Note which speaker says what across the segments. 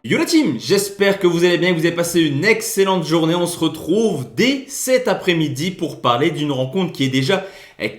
Speaker 1: Yo la team, j'espère que vous allez bien, que vous avez passé une excellente journée. On se retrouve dès cet après-midi pour parler d'une rencontre qui est déjà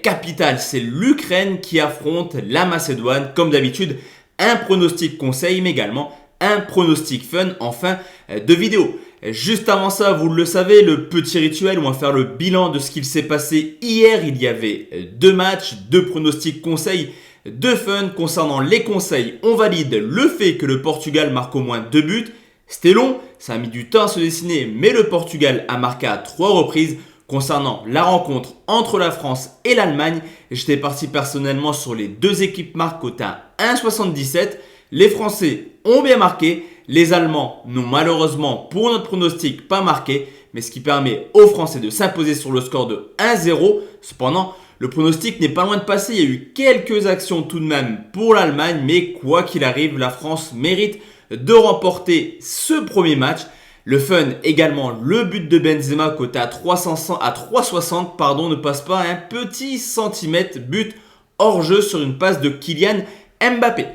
Speaker 1: capitale. C'est l'Ukraine qui affronte la Macédoine. Comme d'habitude, un pronostic conseil, mais également un pronostic fun en fin de vidéo. Juste avant ça, vous le savez, le petit rituel, on va faire le bilan de ce qu'il s'est passé hier. Il y avait deux matchs, deux pronostics conseils. De fun concernant les conseils, on valide le fait que le Portugal marque au moins 2 buts. C'était long, ça a mis du temps à se dessiner, mais le Portugal a marqué à 3 reprises. Concernant la rencontre entre la France et l'Allemagne, j'étais parti personnellement sur les deux équipes marques coté à 1,77. Les Français ont bien marqué, les Allemands n'ont malheureusement pour notre pronostic pas marqué, mais ce qui permet aux Français de s'imposer sur le score de 1-0. Cependant, le pronostic n'est pas loin de passer, il y a eu quelques actions tout de même pour l'Allemagne, mais quoi qu'il arrive, la France mérite de remporter ce premier match. Le fun également, le but de Benzema coté à 360 ne passe pas un petit centimètre, but hors jeu sur une passe de Kylian Mbappé.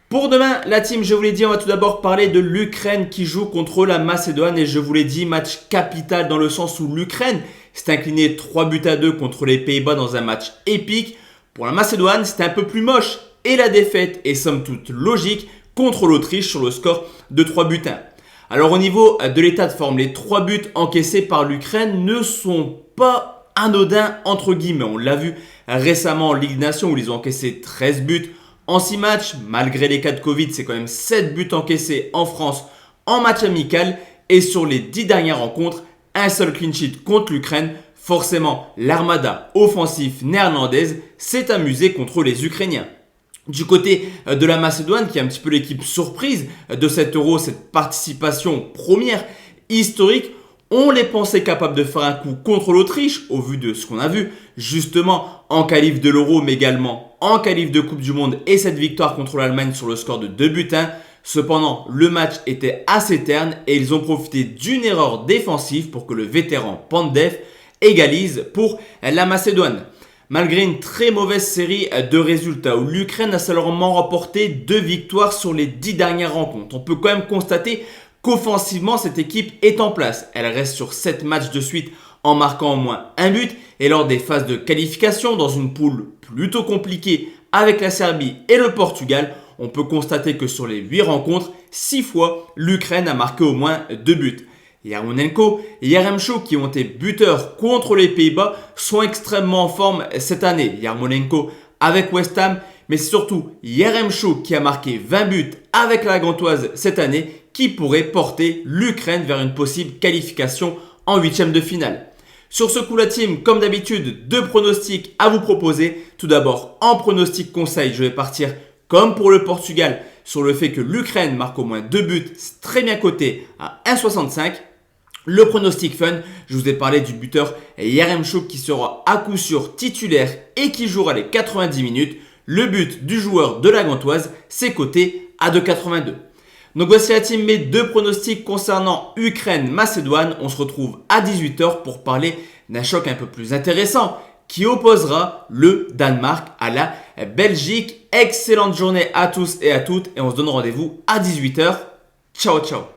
Speaker 1: Pour demain, la team, je vous l'ai dit, on va tout d'abord parler de l'Ukraine qui joue contre la Macédoine. Et je vous l'ai dit, match capital dans le sens où l'Ukraine s'est incliné 3-2 contre les Pays-Bas dans un match épique. Pour la Macédoine, c'était un peu plus moche. Et la défaite est somme toute logique contre l'Autriche sur le score de 3-1. Alors au niveau de l'état de forme, les 3 buts encaissés par l'Ukraine ne sont pas anodins entre guillemets. On l'a vu récemment en Ligue des Nations où ils ont encaissé 13 buts. En 6 matchs, malgré les cas de Covid, c'est quand même 7 buts encaissés en France en match amical. Et sur les 10 dernières rencontres, un seul clean sheet contre l'Ukraine. Forcément, l'armada offensive néerlandaise s'est amusée contre les Ukrainiens. Du côté de la Macédoine, qui est un petit peu l'équipe surprise de cet Euro, cette participation première historique, on les pensait capables de faire un coup contre l'Autriche, au vu de ce qu'on a vu, justement en qualif de l'Euro, mais également en qualif de Coupe du Monde et cette victoire contre l'Allemagne sur le score de 2-1. Cependant, le match était assez terne et ils ont profité d'une erreur défensive pour que le vétéran Pandev égalise pour la Macédoine. Malgré une très mauvaise série de résultats où l'Ukraine a seulement remporté 2 victoires sur les 10 dernières rencontres, on peut quand même constater qu'offensivement, cette équipe est en place. Elle reste sur 7 matchs de suite en marquant au moins un but. Et lors des phases de qualification, dans une poule plutôt compliquée avec la Serbie et le Portugal, on peut constater que sur les 8 rencontres, 6 fois, l'Ukraine a marqué au moins 2 buts. Yarmolenko et Yaremchuk, qui ont été buteurs contre les Pays-Bas, sont extrêmement en forme cette année. Yarmolenko avec West Ham, mais surtout Yaremchuk qui a marqué 20 buts avec la Gantoise cette année, qui pourrait porter l'Ukraine vers une possible qualification en 8e de finale. Sur ce coup la team, comme d'habitude, 2 pronostics à vous proposer. Tout d'abord, en pronostic conseil, je vais partir comme pour le Portugal sur le fait que l'Ukraine marque au moins 2 buts, c'est très bien coté à 1,65. Le pronostic fun, je vous ai parlé du buteur Yaremchuk qui sera à coup sûr titulaire et qui jouera les 90 minutes. Le but du joueur de la Gantoise, c'est coté à 2,82. Donc voici la team, mes 2 pronostics concernant Ukraine-Macédoine. On se retrouve à 18h pour parler d'un choc un peu plus intéressant qui opposera le Danemark à la Belgique. Excellente journée à tous et à toutes et on se donne rendez-vous à 18h. Ciao ciao.